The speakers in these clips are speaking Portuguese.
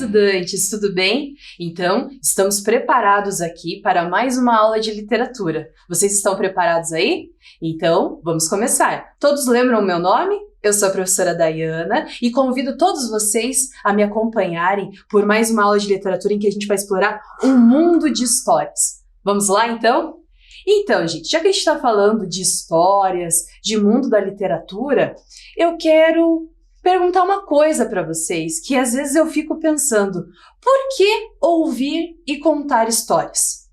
estudantes, tudo bem? Então, estamos preparados aqui para mais uma aula de literatura. Vocês estão preparados aí? Então, vamos começar. Todos lembram o meu nome? Eu sou a professora Dayana e convido todos vocês a me acompanharem por mais uma aula de literatura em que a gente vai explorar um mundo de histórias. Vamos lá, então? Então, gente, já que a gente está falando de histórias, de mundo da literatura, eu quero perguntar uma coisa para vocês, que às vezes eu fico pensando, por que ouvir e contar histórias?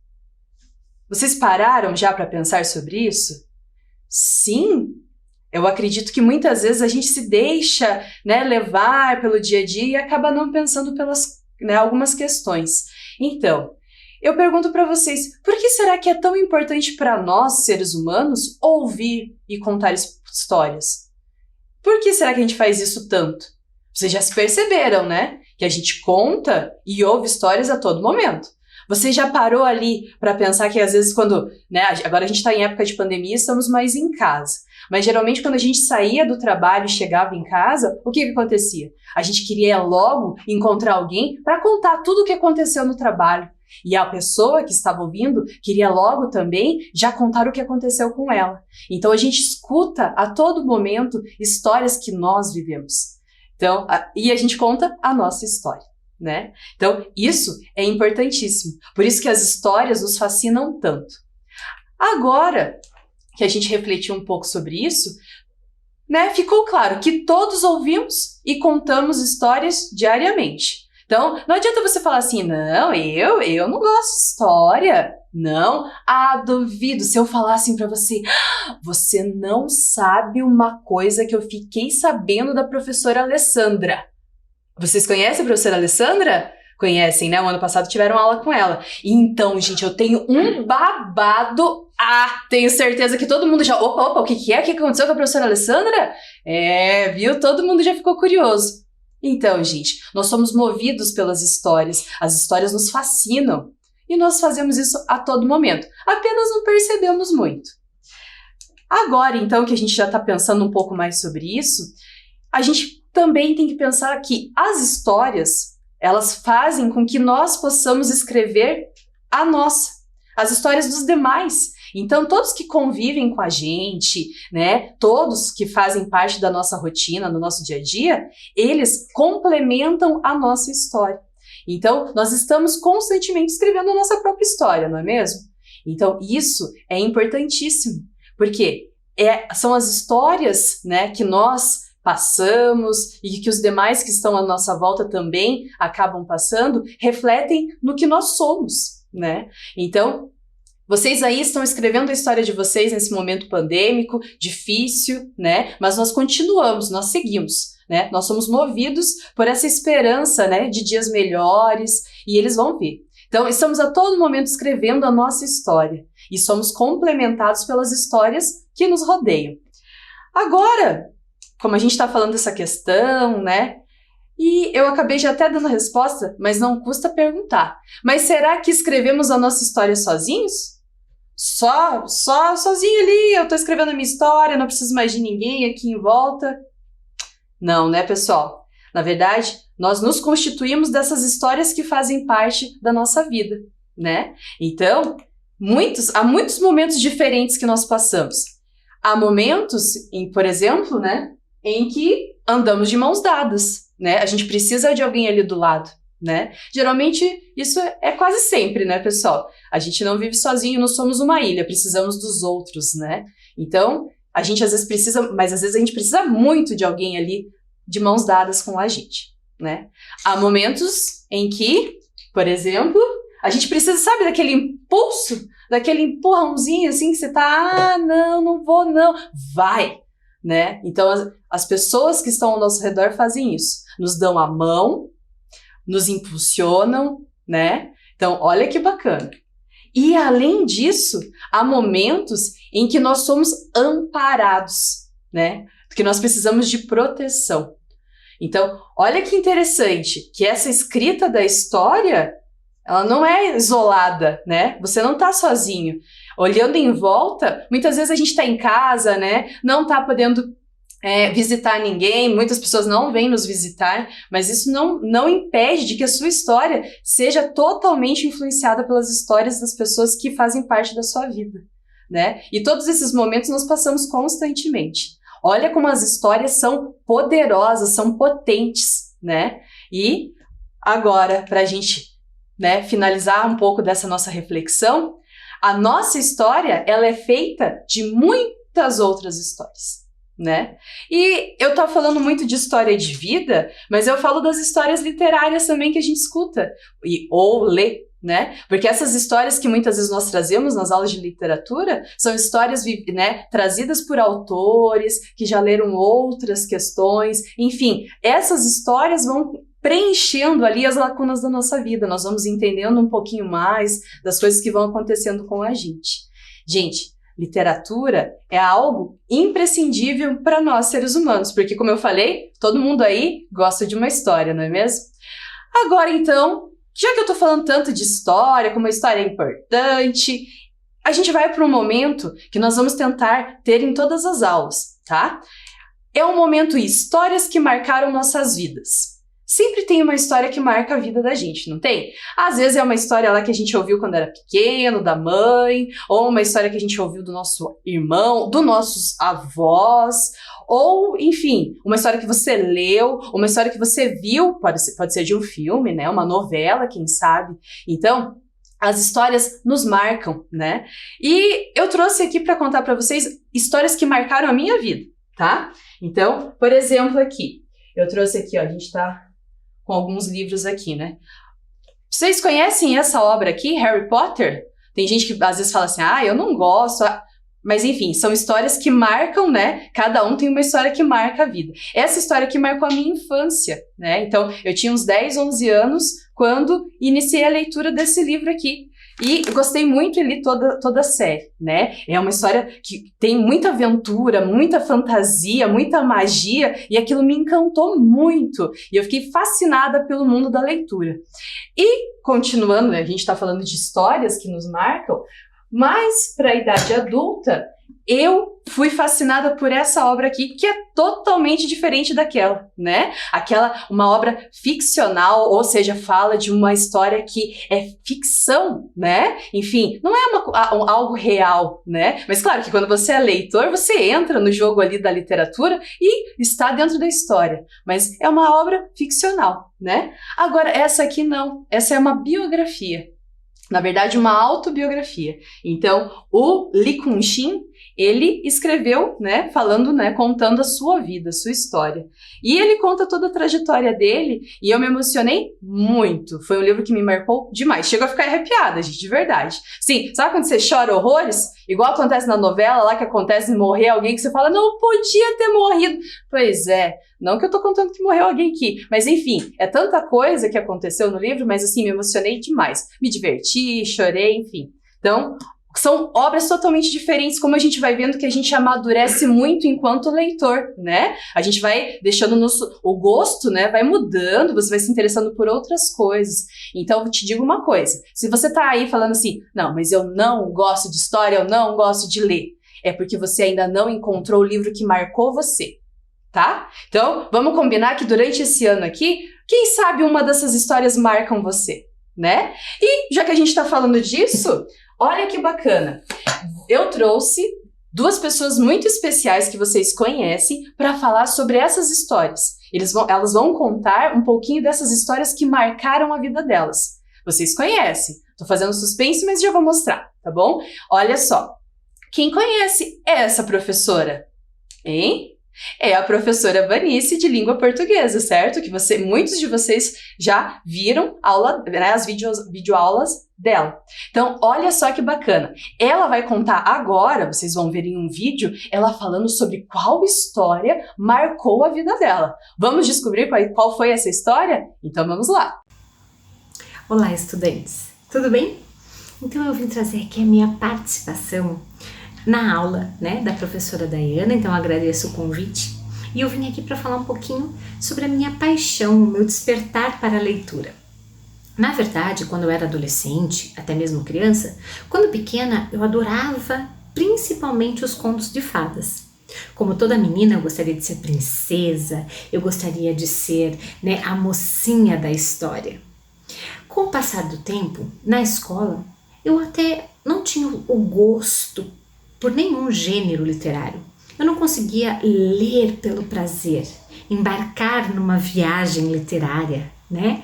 Vocês pararam já para pensar sobre isso? Sim, eu acredito que muitas vezes a gente se deixa, levar pelo dia a dia e acaba não pensando pelas algumas questões. Então, eu pergunto para vocês, por que será que é tão importante para nós, seres humanos, ouvir e contar histórias? Por que será que a gente faz isso tanto? Vocês já se perceberam, né? Que a gente conta e ouve histórias a todo momento. Você já parou ali para pensar que às vezes quando, agora a gente está em época de pandemia, estamos mais em casa. Mas geralmente quando a gente saía do trabalho e chegava em casa, o que acontecia? A gente queria logo encontrar alguém para contar tudo o que aconteceu no trabalho. E a pessoa que estava ouvindo queria logo também já contar o que aconteceu com ela. Então a gente escuta a todo momento histórias que nós vivemos. Então, e a gente conta a nossa história, né? Então isso é importantíssimo. Por isso que as histórias nos fascinam tanto. Agora que a gente refletiu um pouco sobre isso, ficou claro que todos ouvimos e contamos histórias diariamente. Então, não adianta você falar assim, não, eu não gosto de história. Não, duvido se eu falar assim pra você, você não sabe uma coisa que eu fiquei sabendo da professora Alessandra. Vocês conhecem a professora Alessandra? Conhecem, né? O ano passado tiveram aula com ela. Então, gente, eu tenho um babado. Tenho certeza que todo mundo já... Opa, o que é? O que aconteceu com a professora Alessandra? Viu? Todo mundo já ficou curioso. Então, gente, nós somos movidos pelas histórias, as histórias nos fascinam e nós fazemos isso a todo momento, apenas não percebemos muito. Agora, então, que a gente já está pensando um pouco mais sobre isso, a gente também tem que pensar que as histórias, elas fazem com que nós possamos escrever as histórias dos demais. Então, todos que convivem com a gente, todos que fazem parte da nossa rotina, do nosso dia a dia, eles complementam a nossa história. Então, nós estamos constantemente escrevendo a nossa própria história, não é mesmo? Então, isso é importantíssimo, porque são as histórias, que nós passamos e que os demais que estão à nossa volta também acabam passando, refletem no que nós somos, Então, vocês aí estão escrevendo a história de vocês nesse momento pandêmico, difícil, Mas nós continuamos, nós seguimos, Nós somos movidos por essa esperança, de dias melhores, e eles vão vir. Então, estamos a todo momento escrevendo a nossa história, e somos complementados pelas histórias que nos rodeiam. Agora, como a gente está falando dessa questão, e eu acabei já até dando a resposta, mas não custa perguntar. Mas será que escrevemos a nossa história sozinhos? Só sozinho ali, eu tô escrevendo a minha história, não preciso mais de ninguém aqui em volta. Não, pessoal? Na verdade, nós nos constituímos dessas histórias que fazem parte da nossa vida, Então, há muitos momentos diferentes que nós passamos. Há momentos, por exemplo, em que andamos de mãos dadas, A gente precisa de alguém ali do lado, Geralmente, isso é quase sempre, pessoal? A gente não vive sozinho, não somos uma ilha, precisamos dos outros, Então, a gente às vezes precisa, mas às vezes a gente precisa muito de alguém ali de mãos dadas com a gente, Há momentos em que, por exemplo, a gente precisa, sabe, daquele impulso, daquele empurrãozinho assim que você tá, não vou, não. Vai, Então, as pessoas que estão ao nosso redor fazem isso. Nos dão a mão, nos impulsionam, Então, olha que bacana. E, além disso, há momentos em que nós somos amparados, Porque nós precisamos de proteção. Então, olha que interessante, que essa escrita da história, ela não é isolada, Você não está sozinho. Olhando em volta, muitas vezes a gente está em casa, não está podendo visitar ninguém, muitas pessoas não vêm nos visitar, mas isso não impede de que a sua história seja totalmente influenciada pelas histórias das pessoas que fazem parte da sua vida, né? E todos esses momentos nós passamos constantemente. Olha como as histórias são poderosas, são potentes, né? E agora, para a gente, né, finalizar um pouco dessa nossa reflexão, a nossa história, ela é feita de muitas outras histórias, né? E eu tô falando muito de história de vida, mas eu falo das histórias literárias também que a gente escuta ou lê, né? Porque essas histórias que muitas vezes nós trazemos nas aulas de literatura são histórias, né, trazidas por autores que já leram outras questões, enfim, essas histórias vão preenchendo ali as lacunas da nossa vida, nós vamos entendendo um pouquinho mais das coisas que vão acontecendo com a gente. Gente, literatura é algo imprescindível para nós seres humanos, porque como eu falei, todo mundo aí gosta de uma história, não é mesmo? Agora então, já que eu tô falando tanto de história, como a história é importante, a gente vai para um momento que nós vamos tentar ter em todas as aulas, tá? É um momento histórias que marcaram nossas vidas. Sempre tem uma história que marca a vida da gente, não tem? Às vezes é uma história lá que a gente ouviu quando era pequeno, da mãe, ou uma história que a gente ouviu do nosso irmão, dos nossos avós, ou, enfim, uma história que você leu, uma história que você viu, pode ser de um filme, né? Uma novela, quem sabe. Então, as histórias nos marcam, né? E eu trouxe aqui para contar para vocês histórias que marcaram a minha vida, tá? Então, por exemplo, aqui, eu trouxe aqui, ó, a gente tá com alguns livros aqui, né? Vocês conhecem essa obra aqui, Harry Potter? Tem gente que às vezes fala assim, eu não gosto, mas enfim, são histórias que marcam, né? Cada um tem uma história que marca a vida. Essa história que marcou a minha infância, né? Então, eu tinha uns 10, 11 anos quando iniciei a leitura desse livro aqui. E eu gostei muito e li toda a série, né? É uma história que tem muita aventura, muita fantasia, muita magia, e aquilo me encantou muito. E eu fiquei fascinada pelo mundo da leitura. E, continuando, né, a gente está falando de histórias que nos marcam, mas para a idade adulta, eu fui fascinada por essa obra aqui, que é totalmente diferente daquela, né? Uma obra ficcional, ou seja, fala de uma história que é ficção, né? Enfim, não é algo real, né? Mas claro que quando você é leitor, você entra no jogo ali da literatura e está dentro da história. Mas é uma obra ficcional, né? Agora, essa aqui não. Essa é uma biografia. Na verdade, uma autobiografia. Então, o Lee Kun-shin, ele escreveu, né, falando, né, contando a sua vida, a sua história. E ele conta toda a trajetória dele e eu me emocionei muito. Foi um livro que me marcou demais. Chego a ficar arrepiada, gente, de verdade. Sim, sabe quando você chora horrores? Igual acontece na novela lá, que acontece morrer alguém que você fala, não podia ter morrido. Pois é, não que eu tô contando que morreu alguém aqui, mas enfim, é tanta coisa que aconteceu no livro, mas assim, me emocionei demais. Me diverti, chorei, enfim. Então, são obras totalmente diferentes, como a gente vai vendo que a gente amadurece muito enquanto leitor, né? A gente vai deixando o gosto, né? Vai mudando, você vai se interessando por outras coisas. Então, eu te digo uma coisa, se você tá aí falando assim, não, mas eu não gosto de história, eu não gosto de ler, é porque você ainda não encontrou o livro que marcou você, tá? Então, vamos combinar que durante esse ano aqui, quem sabe uma dessas histórias marcam você, né? E já que a gente tá falando disso, olha que bacana, eu trouxe duas pessoas muito especiais que vocês conhecem para falar sobre essas histórias. Elas vão contar um pouquinho dessas histórias que marcaram a vida delas. Vocês conhecem, tô fazendo suspense, mas já vou mostrar, tá bom? Olha só, quem conhece essa professora? Hein? É a professora Vanice de língua portuguesa, certo? Que muitos de vocês já viram as videoaulas dela. Então, olha só que bacana. Ela vai contar agora, vocês vão ver em um vídeo, ela falando sobre qual história marcou a vida dela. Vamos descobrir qual foi essa história? Então, vamos lá. Olá, estudantes. Tudo bem? Então, eu vim trazer aqui a minha participação na aula, né, da professora Dayana, então eu agradeço o convite e eu vim aqui para falar um pouquinho sobre a minha paixão, o meu despertar para a leitura. Na verdade, quando eu era adolescente, até mesmo criança, quando pequena eu adorava principalmente os contos de fadas. Como toda menina, eu gostaria de ser princesa, eu gostaria de ser, né, a mocinha da história. Com o passar do tempo, na escola, eu até não tinha o gosto por nenhum gênero literário. Eu não conseguia ler pelo prazer, embarcar numa viagem literária, né?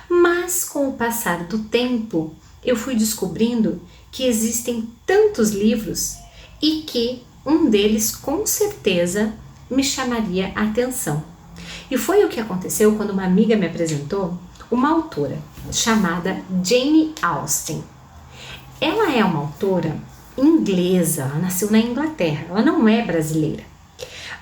Mas com o passar do tempo, eu fui descobrindo que existem tantos livros e que um deles com certeza me chamaria a atenção. E foi o que aconteceu quando uma amiga me apresentou uma autora chamada Jane Austen. Ela é uma autora inglesa, ela nasceu na Inglaterra, ela não é brasileira.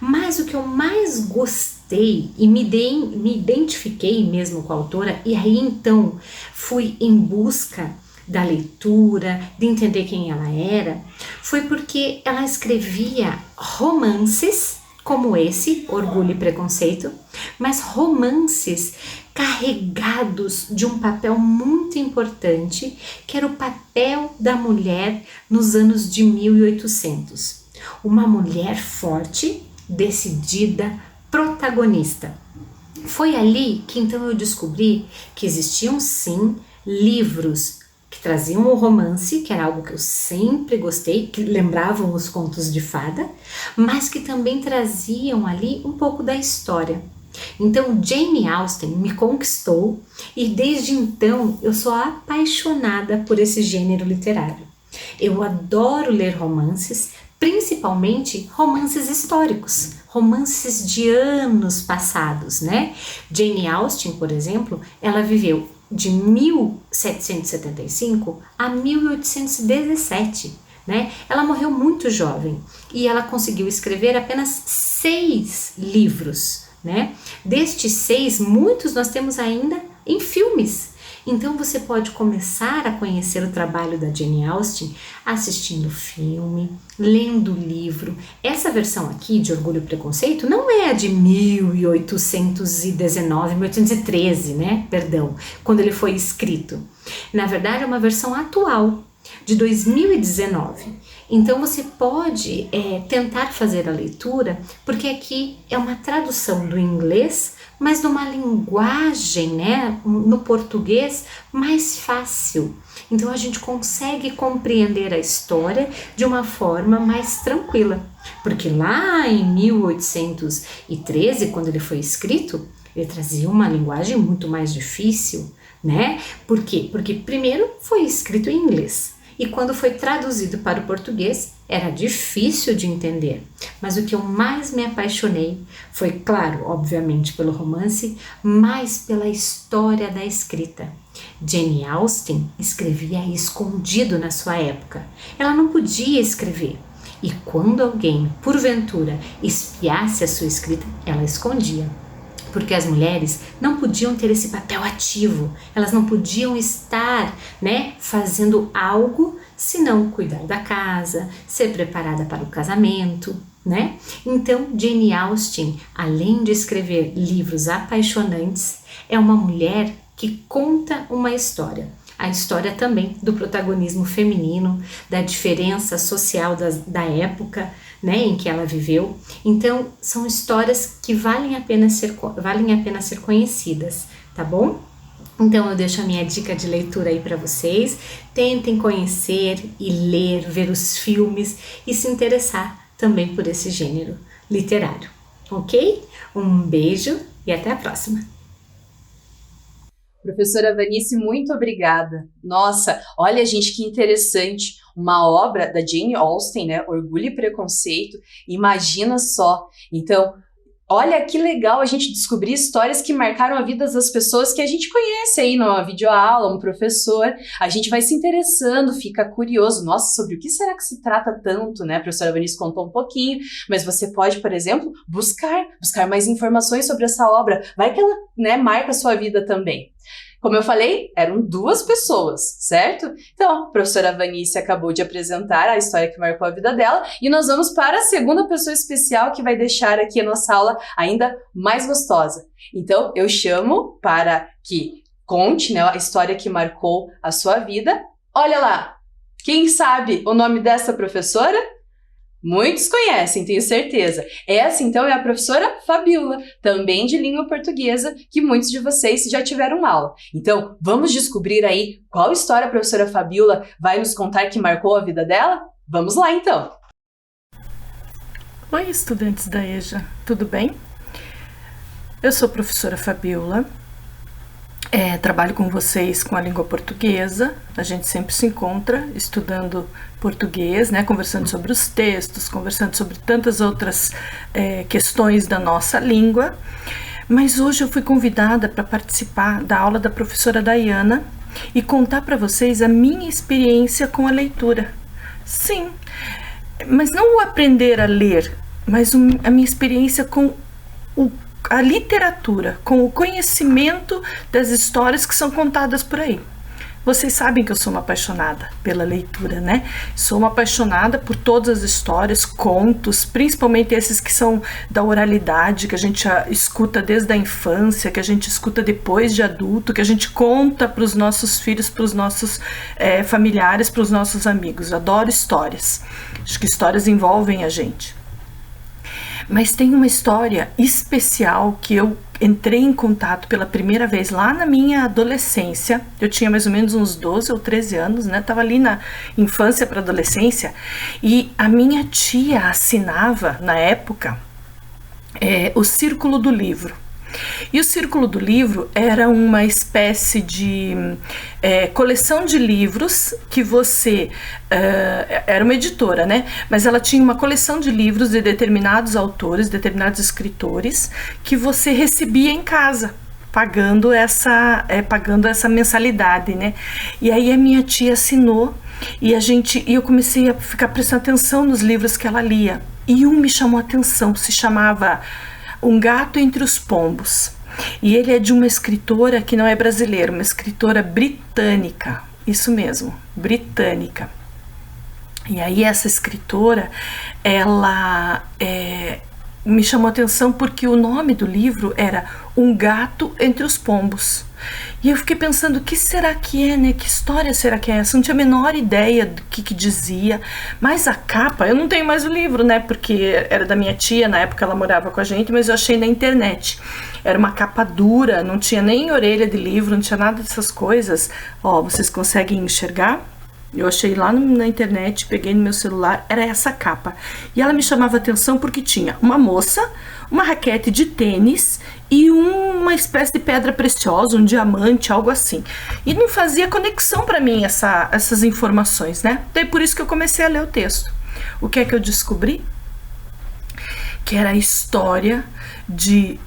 Mas o que eu mais gostei e me identifiquei mesmo com a autora, e aí então fui em busca da leitura, de entender quem ela era, foi porque ela escrevia romances como esse, Orgulho e Preconceito, mas romances carregados de um papel muito importante, que era o papel da mulher nos anos de 1800. Uma mulher forte, decidida, protagonista. Foi ali que então eu descobri que existiam sim livros que traziam o romance, que era algo que eu sempre gostei, que lembravam os contos de fada, mas que também traziam ali um pouco da história. Então Jane Austen me conquistou e desde então eu sou apaixonada por esse gênero literário. Eu adoro ler romances, principalmente romances históricos, romances de anos passados, né? Jane Austen, por exemplo, ela viveu de 1775 a 1817, né? Ela morreu muito jovem e ela conseguiu escrever apenas 6 livros, né? Destes 6, muitos nós temos ainda em filmes. Então você pode começar a conhecer o trabalho da Jane Austen assistindo filme, lendo o livro. Essa versão aqui de Orgulho e Preconceito não é a de 1813, né? Perdão, quando ele foi escrito. Na verdade é uma versão atual, de 2019. Então você pode tentar fazer a leitura, porque aqui é uma tradução do inglês, mas numa linguagem, né, no português mais fácil. Então a gente consegue compreender a história de uma forma mais tranquila, porque lá em 1813, quando ele foi escrito, ele trazia uma linguagem muito mais difícil, né? Por quê? Porque primeiro foi escrito em inglês. E quando foi traduzido para o português, era difícil de entender. Mas o que eu mais me apaixonei foi, claro, obviamente pelo romance, mas pela história da escrita. Jane Austen escrevia escondido na sua época. Ela não podia escrever. E quando alguém, porventura, espiasse a sua escrita, ela escondia. Porque as mulheres não podiam ter esse papel ativo, elas não podiam estar, né, fazendo algo senão cuidar da casa, ser preparada para o casamento, né? Então, Jane Austen, além de escrever livros apaixonantes, é uma mulher que conta uma história. A história também do protagonismo feminino, da diferença social da época, né, em que ela viveu. Então, são histórias que valem a pena ser conhecidas, tá bom? Então, eu deixo a minha dica de leitura aí para vocês. Tentem conhecer e ler, ver os filmes e se interessar também por esse gênero literário, ok? Um beijo e até a próxima! Professora Vanice, muito obrigada. Nossa, olha, gente, que interessante. Uma obra da Jane Austen, né? Orgulho e Preconceito. Imagina só. Então, olha que legal a gente descobrir histórias que marcaram a vida das pessoas que a gente conhece aí numa videoaula, um professor. A gente vai se interessando, fica curioso. Nossa, sobre o que será que se trata tanto, né? A professora Vanice contou um pouquinho, mas você pode, por exemplo, buscar mais informações sobre essa obra. Vai que ela, né, marca a sua vida também. Como eu falei, eram 2 pessoas, certo? Então, a professora Vanice acabou de apresentar a história que marcou a vida dela e nós vamos para a segunda pessoa especial que vai deixar aqui a nossa aula ainda mais gostosa. Então, eu chamo para que conte, né, a história que marcou a sua vida. Olha lá, quem sabe o nome dessa professora? Muitos conhecem, tenho certeza. Essa, então, é a professora Fabíola, também de língua portuguesa, que muitos de vocês já tiveram aula. Então, vamos descobrir aí qual história a professora Fabíola vai nos contar que marcou a vida dela? Vamos lá, então! Oi, estudantes da EJA, tudo bem? Eu sou a professora Fabíola, trabalho com vocês com a língua portuguesa, a gente sempre se encontra estudando português, né, conversando sobre os textos, conversando sobre tantas outras questões da nossa língua, mas hoje eu fui convidada para participar da aula da professora Dayana e contar para vocês a minha experiência com a leitura. Sim, mas não o aprender a ler, mas a minha experiência com a literatura, com o conhecimento das histórias que são contadas por aí. Vocês sabem que eu sou uma apaixonada pela leitura, né? Sou uma apaixonada por todas as histórias, contos, principalmente esses que são da oralidade, que a gente escuta desde a infância, que a gente escuta depois de adulto, que a gente conta para os nossos filhos, para os nossos familiares, para os nossos amigos. Adoro histórias. Acho que histórias envolvem a gente. Mas tem uma história especial que eu entrei em contato pela primeira vez lá na minha adolescência. Eu tinha mais ou menos uns 12 ou 13 anos, né? Tava ali na infância para adolescência. E a minha tia assinava, na época, o Círculo do Livro. E o Círculo do Livro era uma espécie de coleção de livros que você... era uma editora, né? Mas ela tinha uma coleção de livros de determinados autores, determinados escritores, que você recebia em casa, pagando essa mensalidade, né? E aí a minha tia assinou e eu comecei a ficar prestando atenção nos livros que ela lia. E um me chamou a atenção, se chamava Um Gato Entre os Pombos. E ele é de uma escritora que não é brasileira, uma escritora britânica. Isso mesmo, britânica. E aí essa escritora, ela me chamou a atenção porque o nome do livro era Um Gato Entre os Pombos. E eu fiquei pensando, o que será que é, né? Que história será que é essa? Não tinha a menor ideia do que dizia. Mas a capa, eu não tenho mais o livro, né? Porque era da minha tia, na época ela morava com a gente, mas eu achei na internet. Era uma capa dura, não tinha nem orelha de livro, não tinha nada dessas coisas. Ó, vocês conseguem enxergar? Eu achei lá na internet, peguei no meu celular, era essa capa. E ela me chamava a atenção porque tinha uma moça, uma raquete de tênis e uma espécie de pedra preciosa, um diamante, algo assim. E não fazia conexão para mim essas informações, né? Daí por isso que eu comecei a ler o texto. O que é que eu descobri? Que era a história de...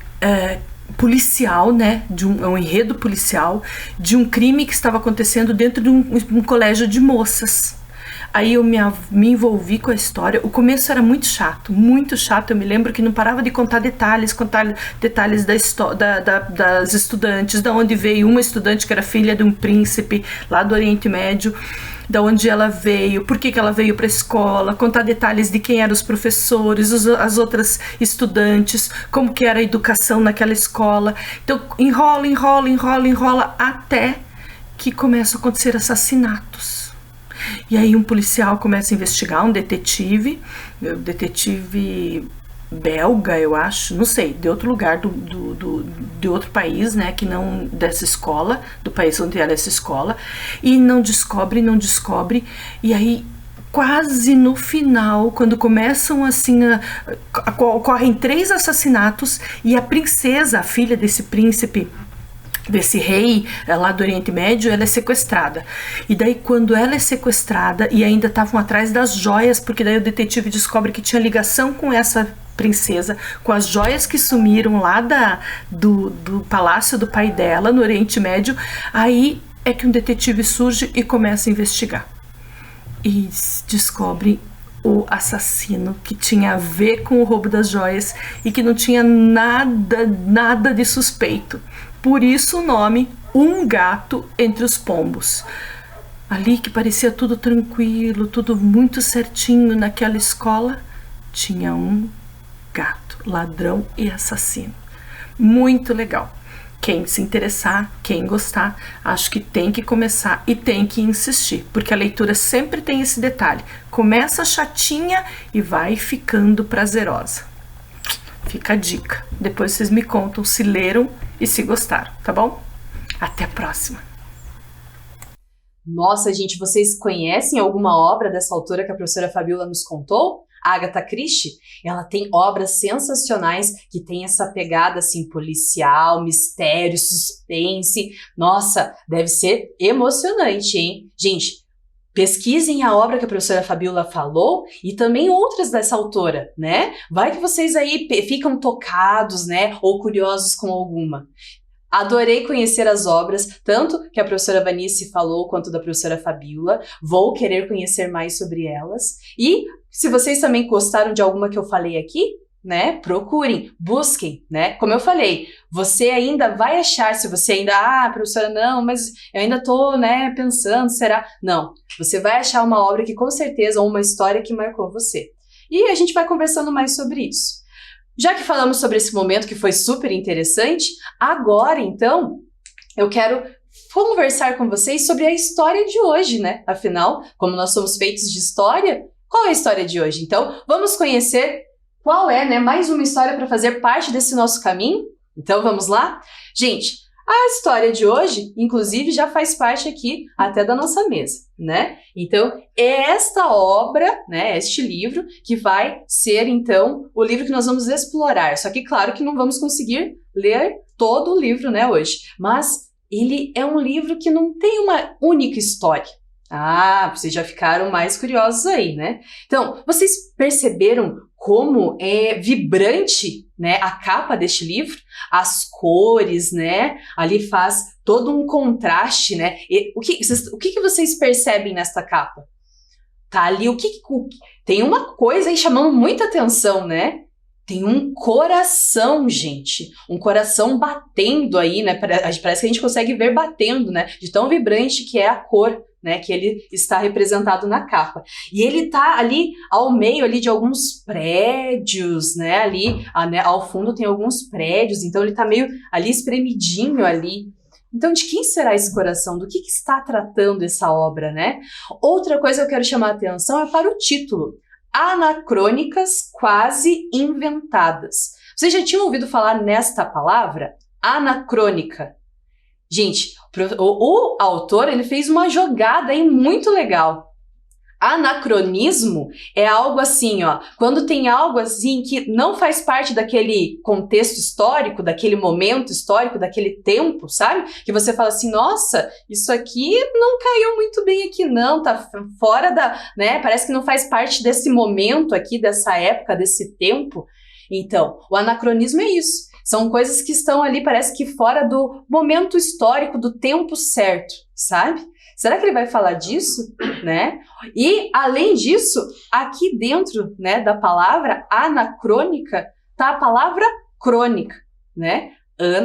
policial, né, de um enredo policial de um crime que estava acontecendo dentro de um colégio de moças. Aí eu me envolvi com a história. O começo era muito chato, eu me lembro que não parava de contar detalhes das estudantes, da onde veio uma estudante que era filha de um príncipe lá do Oriente Médio, da onde ela veio, por que ela veio para a escola, contar detalhes de quem eram os professores, as outras estudantes, como que era a educação naquela escola. Então enrola, até que começam a acontecer assassinatos. E aí um policial começa a investigar, um detetive belga, eu acho, não sei, de outro lugar, de outro país, né, que não dessa escola, do país onde era essa escola, e não descobre, e aí quase no final, quando começam assim, ocorrem 3 assassinatos, e a princesa, a filha desse príncipe, desse rei lá do Oriente Médio, ela é sequestrada. E daí quando ela é sequestrada, e ainda estavam atrás das joias, porque daí o detetive descobre que tinha ligação com essa princesa, com as joias que sumiram lá do palácio do pai dela, no Oriente Médio. Aí é que um detetive surge e começa a investigar. E descobre o assassino, que tinha a ver com o roubo das joias e que não tinha nada de suspeito. Por isso o nome Um Gato Entre os Pombos. Ali que parecia tudo tranquilo, tudo muito certinho naquela escola, tinha um gato, ladrão e assassino. Muito legal. Quem se interessar, quem gostar, acho que tem que começar e tem que insistir, porque a leitura sempre tem esse detalhe. Começa chatinha e vai ficando prazerosa. Fica a dica. Depois vocês me contam se leram e se gostaram, tá bom? Até a próxima! Nossa, gente, vocês conhecem alguma obra dessa autora que a professora Fabiola nos contou? A Agatha Christie? Ela tem obras sensacionais que tem essa pegada assim policial, mistério, suspense. Nossa, deve ser emocionante, hein? Gente, pesquisem a obra que a professora Fabiola falou e também outras dessa autora, né? Vai que vocês aí ficam tocados, né? Ou curiosos com alguma. Adorei conhecer as obras, tanto que a professora Vanice falou, quanto da professora Fabiola. Vou querer conhecer mais sobre elas. E se vocês também gostaram de alguma que eu falei aqui, né, procurem, busquem, né? Como eu falei, você ainda vai achar, se você ainda, professora, não, mas eu ainda tô, né, pensando, será? Não, você vai achar uma obra que com certeza, ou uma história que marcou você. E a gente vai conversando mais sobre isso. Já que falamos sobre esse momento que foi super interessante, agora, então, eu quero conversar com vocês sobre a história de hoje, né? Afinal, como nós somos feitos de história, qual é a história de hoje? Então, vamos conhecer qual é, né, mais uma história para fazer parte desse nosso caminho? Então, vamos lá? Gente, a história de hoje, inclusive, já faz parte aqui até da nossa mesa, né? Então, é esta obra, né, este livro, que vai ser, então, o livro que nós vamos explorar. Só que, claro, que não vamos conseguir ler todo o livro, né, hoje. Mas ele é um livro que não tem uma única história. Ah, vocês já ficaram mais curiosos aí, né? Então, vocês perceberam como é vibrante, né, a capa deste livro? As cores, né? Ali faz todo um contraste, né? E o que vocês percebem nesta capa? Tá ali, tem uma coisa aí chamando muita atenção, né? Tem um coração, gente. Um coração batendo aí, né? Parece que a gente consegue ver batendo, né? De tão vibrante que é a cor, né, que ele está representado na capa. E ele tá ali ao meio ali de alguns prédios, né, ali ao fundo tem alguns prédios, então ele tá meio ali espremidinho ali. Então, de quem será esse coração? Do que está tratando essa obra, né? Outra coisa que eu quero chamar a atenção é para o título. Anacrônicas quase inventadas. Vocês já tinham ouvido falar nesta palavra? Anacrônica. Gente, o autor ele fez uma jogada aí muito legal. Anacronismo é algo assim, ó, quando tem algo assim que não faz parte daquele contexto histórico, daquele momento histórico, daquele tempo, sabe? Que você fala assim, nossa, isso aqui não caiu muito bem aqui não, tá fora da, né? Parece que não faz parte desse momento aqui, dessa época, desse tempo. Então, o anacronismo é isso. São coisas que estão ali, parece que fora do momento histórico, do tempo certo, sabe? Será que ele vai falar disso, né? E, além disso, aqui dentro, né, da palavra anacrônica, tá a palavra crônica, né?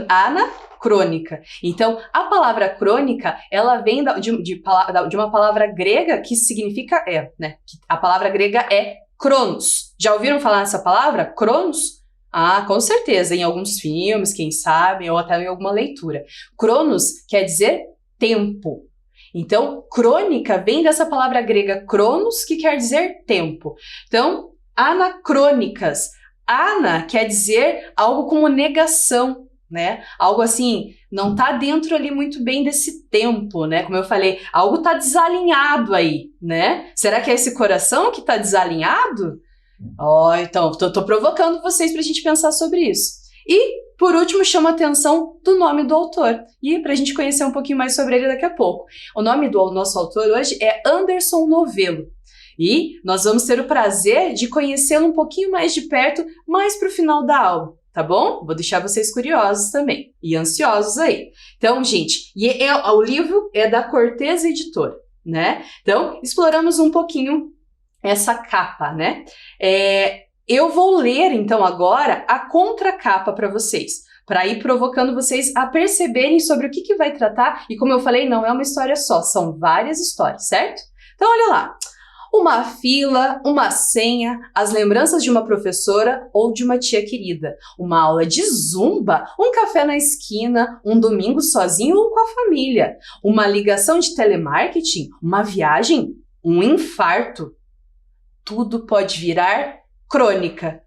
Anacrônica. Então, a palavra crônica, ela vem de uma palavra grega que significa, né? A palavra grega é cronos. Já ouviram falar nessa palavra? Cronos? Ah, com certeza, em alguns filmes, quem sabe, ou até em alguma leitura. Cronos quer dizer tempo. Então, crônica vem dessa palavra grega cronos, que quer dizer tempo. Então, anacrônicas. Ana quer dizer algo como negação, né? Algo assim, não tá dentro ali muito bem desse tempo, né? Como eu falei, algo tá desalinhado aí, né? Será que é esse coração que tá desalinhado? Então, tô provocando vocês pra gente pensar sobre isso. E, por último, chama a atenção do nome do autor. E pra gente conhecer um pouquinho mais sobre ele daqui a pouco. O nome do nosso autor hoje é Anderson Novelo. E nós vamos ter o prazer de conhecê-lo um pouquinho mais de perto, mais pro final da aula, tá bom? Vou deixar vocês curiosos também e ansiosos aí. Então, gente, o livro é da Cortez Editora, né? Então, exploramos um pouquinho essa capa, né? Eu vou ler, então, agora a contracapa para vocês, para ir provocando vocês a perceberem sobre o que vai tratar. E como eu falei, não é uma história só, são várias histórias, certo? Então, olha lá. Uma fila, uma senha, as lembranças de uma professora ou de uma tia querida, uma aula de zumba, um café na esquina, um domingo sozinho ou com a família, uma ligação de telemarketing, uma viagem, um infarto. Tudo pode virar crônica.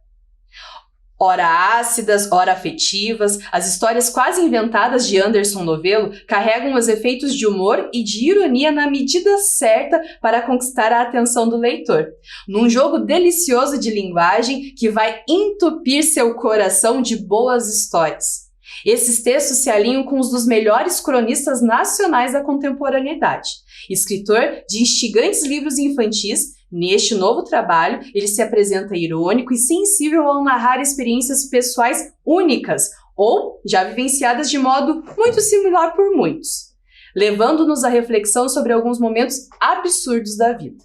Ora ácidas, ora afetivas, as histórias quase inventadas de Anderson Novello carregam os efeitos de humor e de ironia na medida certa para conquistar a atenção do leitor, num jogo delicioso de linguagem que vai entupir seu coração de boas histórias. Esses textos se alinham com os dos melhores cronistas nacionais da contemporaneidade. Escritor de instigantes livros infantis, neste novo trabalho, ele se apresenta irônico e sensível ao narrar experiências pessoais únicas ou já vivenciadas de modo muito similar por muitos, levando-nos à reflexão sobre alguns momentos absurdos da vida.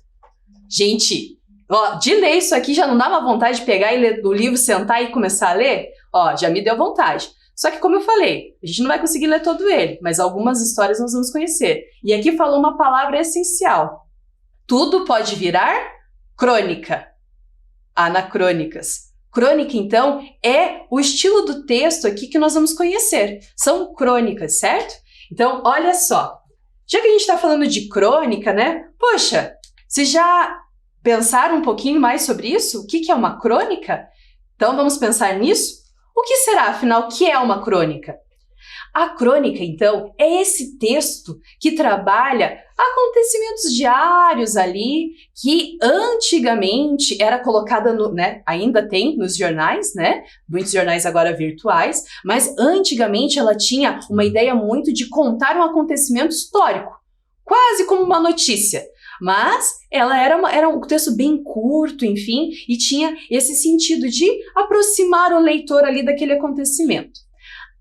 Gente, ó, de ler isso aqui já não dá uma vontade de pegar e ler o livro, sentar e começar a ler? Ó, já me deu vontade. Só que, como eu falei, a gente não vai conseguir ler todo ele, mas algumas histórias nós vamos conhecer. E aqui falou uma palavra essencial. Tudo pode virar crônica. Anacrônicas. Crônica, então, é o estilo do texto aqui que nós vamos conhecer. São crônicas, certo? Então, olha só. Já que a gente está falando de crônica, né? Poxa, vocês já pensaram um pouquinho mais sobre isso? O que é uma crônica? Então, vamos pensar nisso? O que será, afinal, que é uma crônica? A crônica, então, é esse texto que trabalha acontecimentos diários ali, que antigamente era colocada no, né, ainda tem nos jornais, né? Muitos jornais agora virtuais, mas antigamente ela tinha uma ideia muito de contar um acontecimento histórico, quase como uma notícia. Mas ela era um texto bem curto, enfim, e tinha esse sentido de aproximar o leitor ali daquele acontecimento.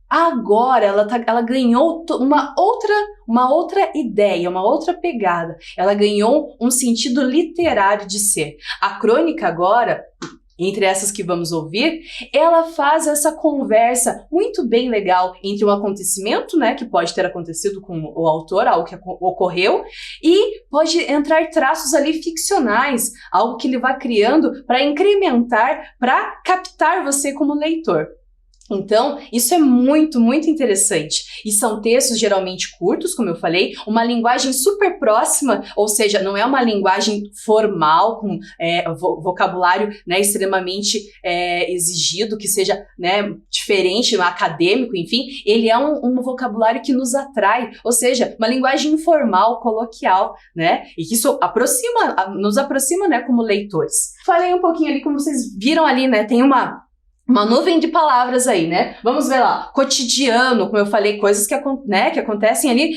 Agora ela ganhou uma outra ideia, uma outra pegada. Ela ganhou um sentido literário de ser. A crônica agora, entre essas que vamos ouvir, ela faz essa conversa muito bem legal entre um acontecimento, né, que pode ter acontecido com o autor, algo que ocorreu, e pode entrar traços ali ficcionais, algo que ele vai criando para incrementar, para captar você como leitor. Então, isso é muito, muito interessante. E são textos geralmente curtos, como eu falei, uma linguagem super próxima, ou seja, não é uma linguagem formal, com vocabulário, né, extremamente exigido, que seja, né, diferente, acadêmico, enfim. Ele é um vocabulário que nos atrai, ou seja, uma linguagem informal, coloquial, né, e que isso nos aproxima, né, como leitores. Falei um pouquinho ali, como vocês viram ali, né, tem uma nuvem de palavras aí, né? Vamos ver lá. Cotidiano, como eu falei, coisas que acontecem ali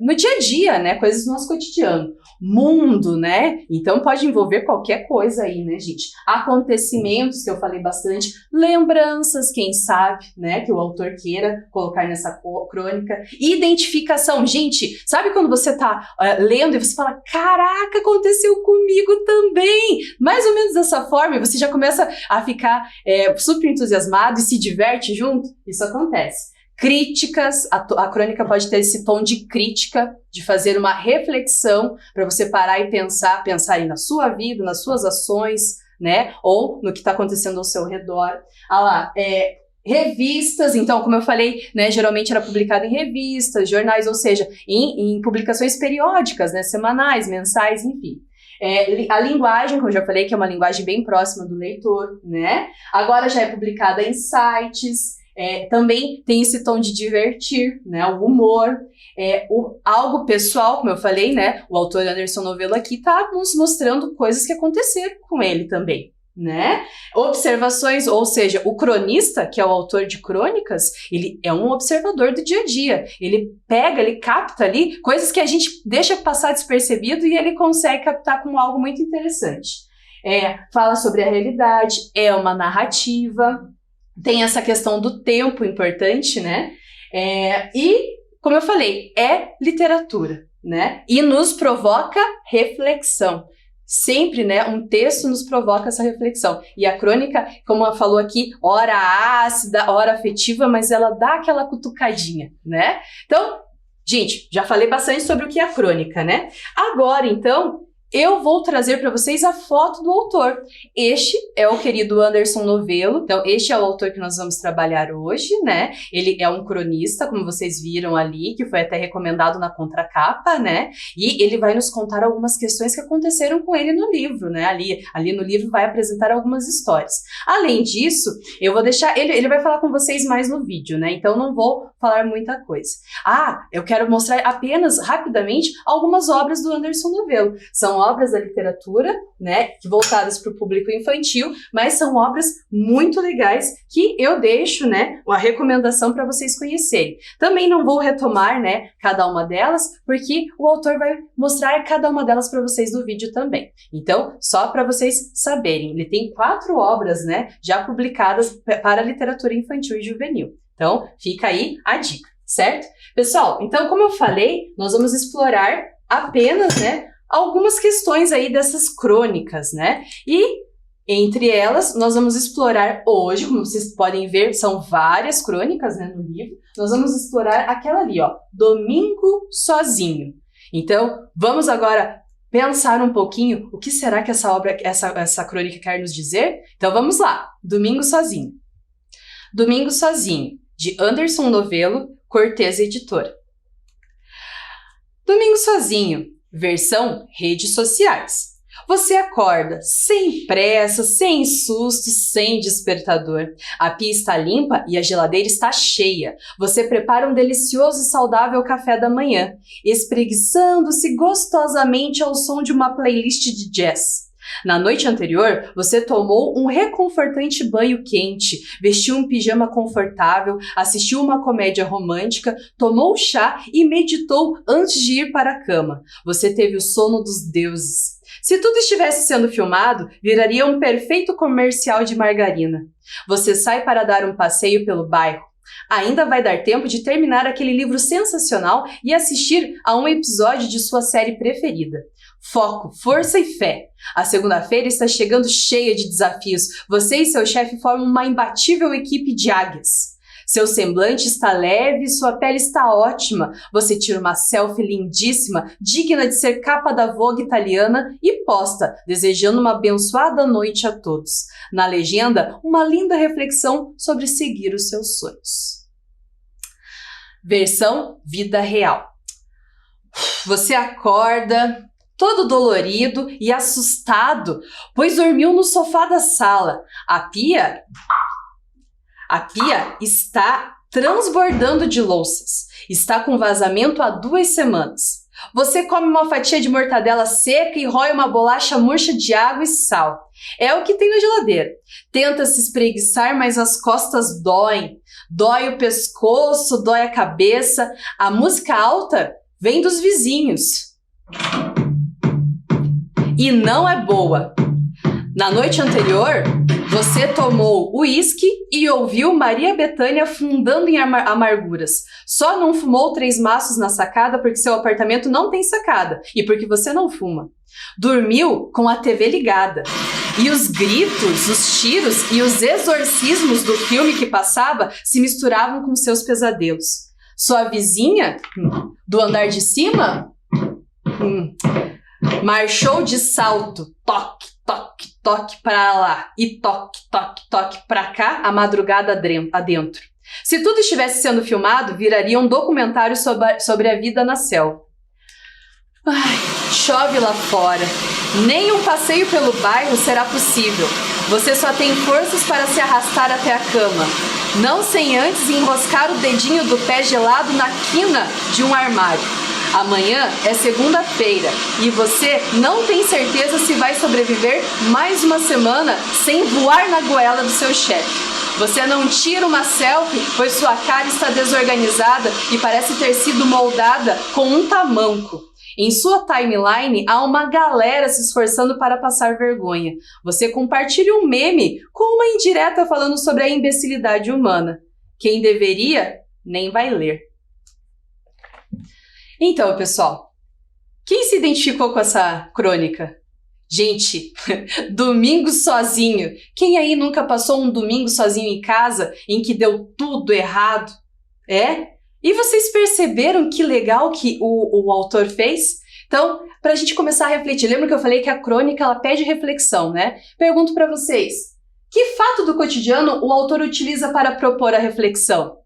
no dia a dia, né? Coisas do nosso cotidiano. Mundo, né? Então pode envolver qualquer coisa aí, né, gente? Acontecimentos, que eu falei bastante. Lembranças, quem sabe, né? Que o autor queira colocar nessa crônica. Identificação. Gente, sabe quando você tá lendo e você fala, caraca, aconteceu comigo também? Mais ou menos dessa forma, você já começa a ficar super entusiasmado e se diverte junto? Isso acontece. Críticas, a crônica pode ter esse tom de crítica, de fazer uma reflexão para você parar e pensar aí na sua vida, nas suas ações, né? Ou no que está acontecendo ao seu redor. Revistas, então, como eu falei, né, geralmente era publicado em revistas, jornais, ou seja, em publicações periódicas, né, semanais, mensais, enfim. A linguagem, como eu já falei, que é uma linguagem bem próxima do leitor, né? Agora já é publicada em sites, também tem esse tom de divertir, né? O humor, algo pessoal, como eu falei, né? O autor Anderson Novello aqui está nos mostrando coisas que aconteceram com ele também, né? Observações, ou seja, o cronista, que é o autor de crônicas, ele é um observador do dia a dia. Ele pega, ele capta ali coisas que a gente deixa passar despercebido e ele consegue captar como algo muito interessante. Fala sobre a realidade, é uma narrativa, tem essa questão do tempo importante, né? E, como eu falei, é literatura, né? E nos provoca reflexão. Sempre, né, um texto nos provoca essa reflexão. E a crônica, como ela falou aqui, ora ácida, ora afetiva, mas ela dá aquela cutucadinha, né? Então, gente, já falei bastante sobre o que é a crônica, né? Agora, então, eu vou trazer para vocês a foto do autor. Este é o querido Anderson Novelo. Então, este é o autor que nós vamos trabalhar hoje, né? Ele é um cronista, como vocês viram ali, que foi até recomendado na contracapa, né? E ele vai nos contar algumas questões que aconteceram com ele no livro, né? Ali no livro vai apresentar algumas histórias. Além disso, eu vou deixar... Ele vai falar com vocês mais no vídeo, né? Então, não vou falar muita coisa. Eu quero mostrar apenas, rapidamente, algumas obras do Anderson Novelo. São obras da literatura, né, voltadas para o público infantil, mas são obras muito legais que eu deixo, né, uma recomendação para vocês conhecerem. Também não vou retomar, né, cada uma delas, porque o autor vai mostrar cada uma delas para vocês no vídeo também. Então, só para vocês saberem, ele tem 4 obras, né, já publicadas para a literatura infantil e juvenil. Então, fica aí a dica, certo? Pessoal, então, como eu falei, nós vamos explorar apenas, né, algumas questões aí dessas crônicas, né? E entre elas, nós vamos explorar hoje, como vocês podem ver, são várias crônicas, né, no livro. Nós vamos explorar aquela ali, ó, Domingo Sozinho. Então, vamos agora pensar um pouquinho o que será que essa obra, essa crônica quer nos dizer? Então, vamos lá. Domingo Sozinho. Domingo Sozinho, de Anderson Novelo, Cortez Editora. Domingo Sozinho. Versão redes sociais. Você acorda sem pressa, sem susto, sem despertador. A pia está limpa e a geladeira está cheia. Você prepara um delicioso e saudável café da manhã, espreguiçando-se gostosamente ao som de uma playlist de jazz. Na noite anterior, você tomou um reconfortante banho quente, vestiu um pijama confortável, assistiu uma comédia romântica, tomou chá e meditou antes de ir para a cama. Você teve o sono dos deuses. Se tudo estivesse sendo filmado, viraria um perfeito comercial de margarina. Você sai para dar um passeio pelo bairro. Ainda vai dar tempo de terminar aquele livro sensacional e assistir a um episódio de sua série preferida. Foco, força e fé. A segunda-feira está chegando cheia de desafios. Você e seu chefe formam uma imbatível equipe de águias. Seu semblante está leve, sua pele está ótima. Você tira uma selfie lindíssima, digna de ser capa da Vogue italiana e posta, desejando uma abençoada noite a todos. Na legenda, uma linda reflexão sobre seguir os seus sonhos. Versão vida real. Você acorda todo dolorido e assustado, pois dormiu no sofá da sala. A pia está transbordando de louças. Está com vazamento há 2 semanas. Você come uma fatia de mortadela seca e rói uma bolacha murcha de água e sal. É o que tem na geladeira. Tenta se espreguiçar, mas as costas doem. Dói o pescoço, dói a cabeça. A música alta vem dos vizinhos. E não é boa. Na noite anterior, você tomou uísque e ouviu Maria Bethânia afundando em amarguras. Só não fumou 3 maços na sacada porque seu apartamento não tem sacada e porque você não fuma. Dormiu com a TV ligada. E os gritos, os tiros e os exorcismos do filme que passava se misturavam com seus pesadelos. Sua vizinha, do andar de cima, marchou de salto, toque, toque, toque para lá e toque, toque, toque para cá, a madrugada adentro. Se tudo estivesse sendo filmado, viraria um documentário sobre a vida na selva. Chove lá fora. Nem um passeio pelo bairro será possível. Você só tem forças para se arrastar até a cama. Não sem antes enroscar o dedinho do pé gelado na quina de um armário. Amanhã é segunda-feira e você não tem certeza se vai sobreviver mais uma semana sem voar na goela do seu chefe. Você não tira uma selfie, pois sua cara está desorganizada e parece ter sido moldada com um tamanco. Em sua timeline, há uma galera se esforçando para passar vergonha. Você compartilha um meme com uma indireta falando sobre a imbecilidade humana. Quem deveria, nem vai ler. Então, pessoal, quem se identificou com essa crônica? Gente, domingo sozinho. Quem aí nunca passou um domingo sozinho em casa em que deu tudo errado? É? E vocês perceberam que legal que o autor fez? Então, para a gente começar a refletir, lembra que eu falei que a crônica ela pede reflexão, né? Pergunto para vocês, que fato do cotidiano o autor utiliza para propor a reflexão?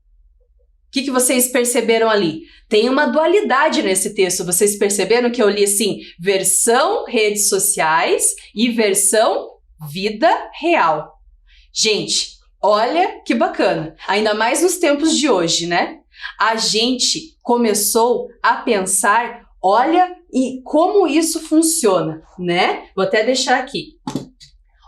O que vocês perceberam ali? Tem uma dualidade nesse texto. Vocês perceberam que eu li assim, versão redes sociais e versão vida real. Gente, olha que bacana. Ainda mais nos tempos de hoje, né? A gente começou a pensar, olha, e como isso funciona, né? Vou até deixar aqui.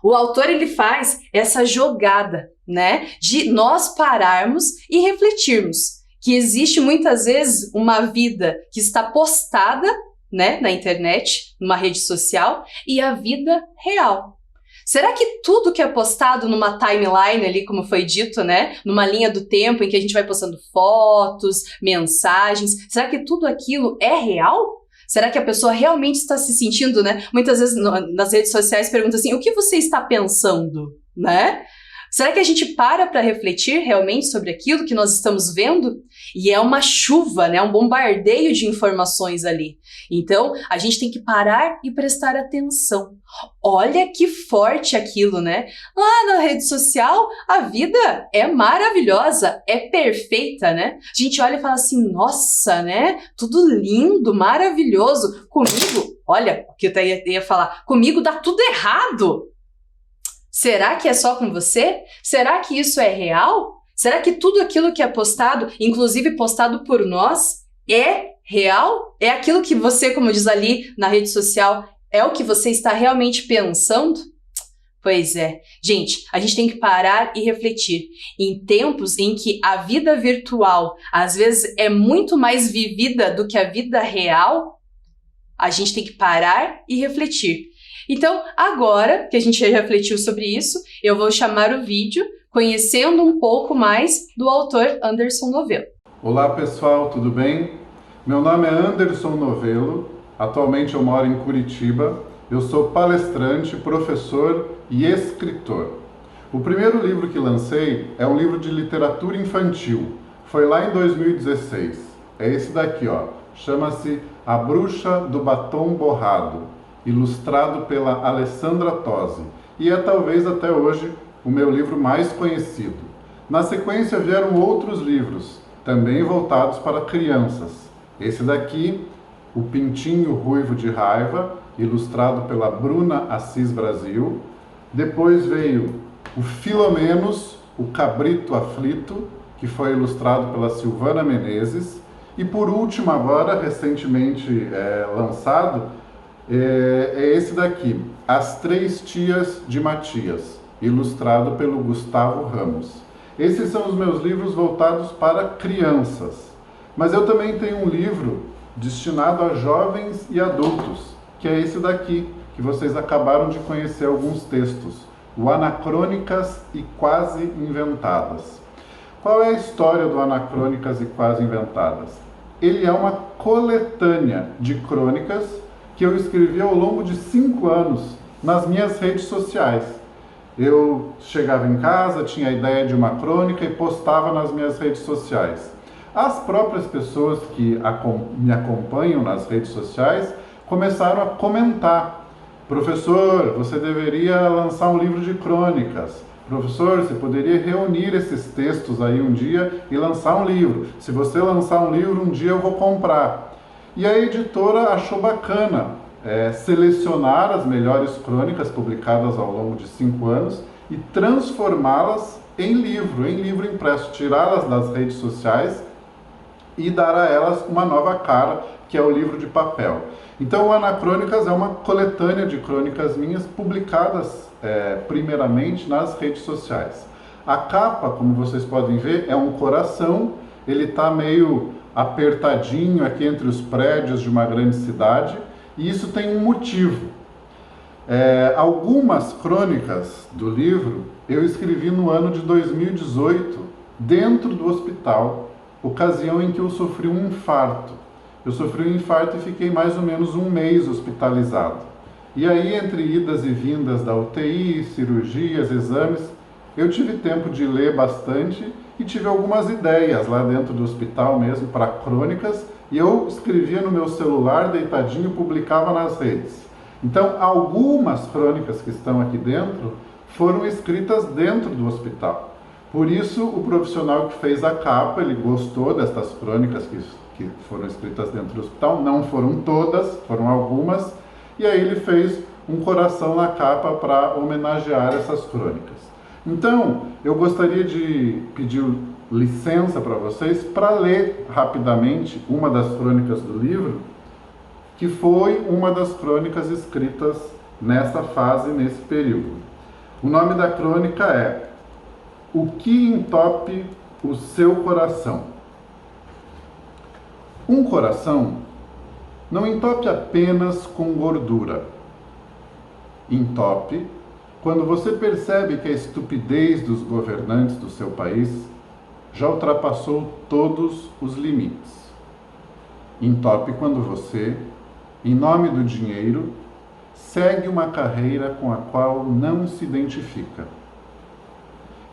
O autor, ele faz essa jogada, né, de nós pararmos e refletirmos que existe muitas vezes uma vida que está postada, né, na internet, numa rede social, e a vida real. Será que tudo que é postado numa timeline ali, como foi dito, né, numa linha do tempo em que a gente vai postando fotos, mensagens, será que tudo aquilo é real? Será que a pessoa realmente está se sentindo, né? Muitas vezes nas redes sociais perguntam assim, o que você está pensando, né? Será que a gente para refletir realmente sobre aquilo que nós estamos vendo? E é uma chuva, né? Um bombardeio de informações ali. Então, a gente tem que parar e prestar atenção. Olha que forte aquilo, né? Lá na rede social, a vida é maravilhosa, é perfeita, né? A gente olha e fala assim, nossa, né? Tudo lindo, maravilhoso. Comigo, olha, o que eu ia falar, comigo dá tudo errado. Será que é só com você? Será que isso é real? Será que tudo aquilo que é postado, inclusive postado por nós, é real? É aquilo que você, como diz ali na rede social, é o que você está realmente pensando? Pois é. Gente, a gente tem que parar e refletir. Em tempos em que a vida virtual, às vezes, é muito mais vivida do que a vida real, a gente tem que parar e refletir. Então, agora que a gente já refletiu sobre isso, eu vou chamar o vídeo conhecendo um pouco mais do autor Anderson Novelo. Olá pessoal, tudo bem? Meu nome é Anderson Novelo, atualmente eu moro em Curitiba, eu sou palestrante, professor e escritor. O primeiro livro que lancei é um livro de literatura infantil, foi lá em 2016, é esse daqui, ó, chama-se A Bruxa do Batom Borrado, ilustrado pela Alessandra Tosi, e é talvez até hoje o meu livro mais conhecido. Na sequência vieram outros livros, também voltados para crianças. Esse daqui, O Pintinho Ruivo de Raiva, ilustrado pela Bruna Assis Brasil. Depois veio o Filomenos, o Cabrito Aflito, que foi ilustrado pela Silvana Menezes. E por último agora, recentemente lançado, é esse daqui, As Três Tias de Matias, ilustrado pelo Gustavo Ramos. Esses são os meus livros voltados para crianças. Mas eu também tenho um livro destinado a jovens e adultos, que é esse daqui, que vocês acabaram de conhecer alguns textos, o Anacrônicas e Quase Inventadas. Qual é a história do Anacrônicas e Quase Inventadas? Ele é uma coletânea de crônicas que eu escrevi ao longo de 5 anos nas minhas redes sociais. Eu chegava em casa, tinha a ideia de uma crônica e postava nas minhas redes sociais. As próprias pessoas que me acompanham nas redes sociais começaram a comentar. Professor, você deveria lançar um livro de crônicas. Professor, você poderia reunir esses textos aí um dia e lançar um livro. Se você lançar um livro, um dia eu vou comprar. E a editora achou bacana selecionar as melhores crônicas publicadas ao longo de 5 anos e transformá-las em livro impresso, tirá-las das redes sociais e dar a elas uma nova cara, que é o livro de papel. Então o Anacrônicas é uma coletânea de crônicas minhas publicadas primeiramente nas redes sociais. A capa, como vocês podem ver, é um coração, ele está meio apertadinho aqui entre os prédios de uma grande cidade, e isso tem um motivo. Algumas crônicas do livro eu escrevi no ano de 2018, dentro do hospital, ocasião em que eu sofri um infarto. Eu sofri um infarto e fiquei mais ou menos 1 mês hospitalizado. E aí, entre idas e vindas da UTI, cirurgias, exames, eu tive tempo de ler bastante e tive algumas ideias lá dentro do hospital mesmo para crônicas e eu escrevia no meu celular, deitadinho, e publicava nas redes. Então, algumas crônicas que estão aqui dentro foram escritas dentro do hospital. Por isso, o profissional que fez a capa, ele gostou destas crônicas que foram escritas dentro do hospital. Não foram todas, foram algumas. E aí ele fez um coração na capa para homenagear essas crônicas. Então, eu gostaria de pedir licença para vocês para ler rapidamente uma das crônicas do livro, que foi uma das crônicas escritas nessa fase, nesse período. O nome da crônica é O que entope o seu coração? Um coração não entope apenas com gordura. Entope quando você percebe que a estupidez dos governantes do seu país já ultrapassou todos os limites. Entope quando você, em nome do dinheiro, segue uma carreira com a qual não se identifica.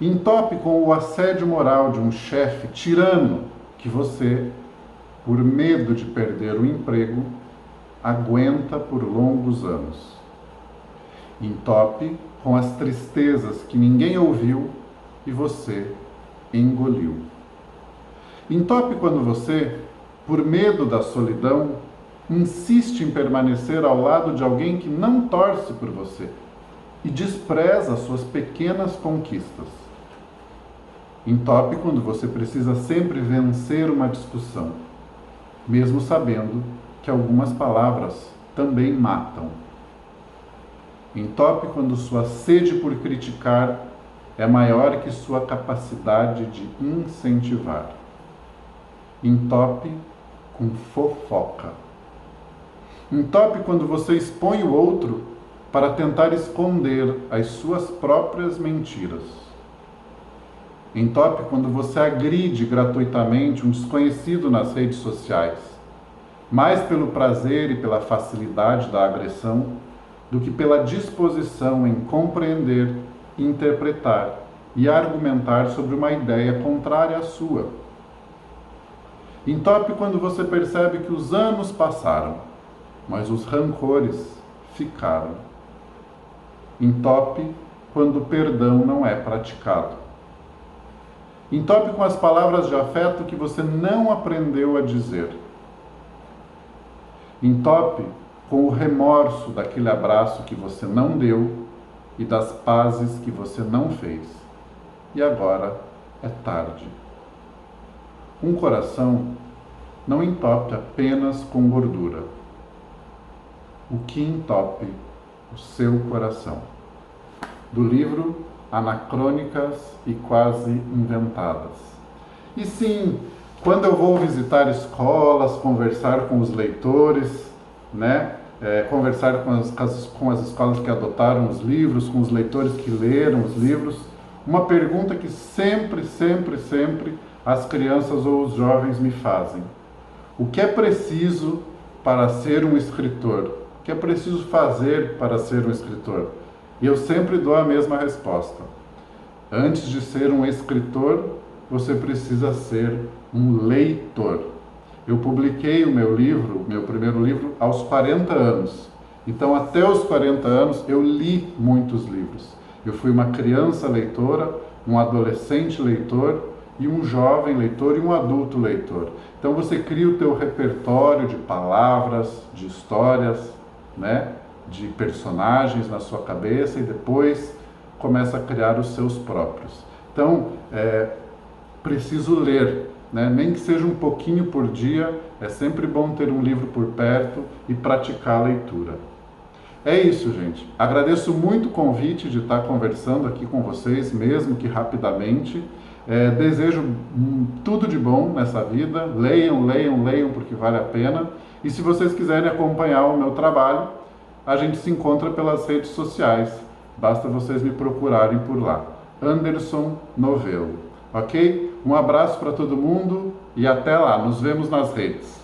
Entope com o assédio moral de um chefe tirano que você, por medo de perder o emprego, aguenta por longos anos. Entope com as tristezas que ninguém ouviu e você engoliu. Entope quando você, por medo da solidão, insiste em permanecer ao lado de alguém que não torce por você e despreza suas pequenas conquistas. Entope quando você precisa sempre vencer uma discussão, mesmo sabendo que algumas palavras também matam. Entope quando sua sede por criticar é maior que sua capacidade de incentivar. Entope com fofoca. Entope quando você expõe o outro para tentar esconder as suas próprias mentiras. Entope quando você agride gratuitamente um desconhecido nas redes sociais, mais pelo prazer e pela facilidade da agressão do que pela disposição em compreender, interpretar e argumentar sobre uma ideia contrária à sua. Entope quando você percebe que os anos passaram, mas os rancores ficaram. Entope quando o perdão não é praticado. Entope com as palavras de afeto que você não aprendeu a dizer. Entope com o remorso daquele abraço que você não deu e das pazes que você não fez. E agora é tarde. Um coração não entope apenas com gordura. O que entope o seu coração? Do livro Anacrônicas e Quase Inventadas. E sim, quando eu vou visitar escolas, conversar com os leitores, conversar com as escolas que adotaram os livros, com os leitores que leram os livros, uma pergunta que sempre as crianças ou os jovens me fazem: o que é preciso para ser um escritor? O que é preciso fazer para ser um escritor? E eu sempre dou a mesma resposta: antes de ser um escritor, você precisa ser um leitor. Eu publiquei o meu primeiro livro, aos 40 anos. Então, até os 40 anos, eu li muitos livros. Eu fui uma criança leitora, um adolescente leitor, e um jovem leitor e um adulto leitor. Então, você cria o teu repertório de palavras, de histórias, de personagens na sua cabeça e depois começa a criar os seus próprios. Então, preciso ler, nem que seja um pouquinho por dia, é sempre bom ter um livro por perto e praticar a leitura. É isso, gente. Agradeço muito o convite de estar conversando aqui com vocês, mesmo que rapidamente. Desejo tudo de bom nessa vida. Leiam, porque vale a pena. E se vocês quiserem acompanhar o meu trabalho, a gente se encontra pelas redes sociais. Basta vocês me procurarem por lá. Anderson Novelo. Ok? Um abraço para todo mundo e até lá. Nos vemos nas redes.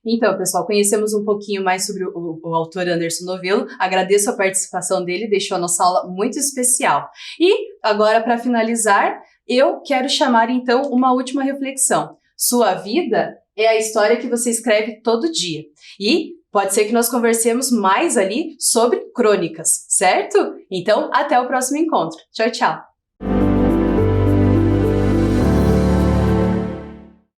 Então, pessoal, conhecemos um pouquinho mais sobre o autor Anderson Novelo. Agradeço a participação dele, deixou a nossa aula muito especial. E agora, para finalizar, eu quero chamar então uma última reflexão. Sua vida é a história que você escreve todo dia. E pode ser que nós conversemos mais ali sobre crônicas, certo? Então, até o próximo encontro. Tchau, tchau!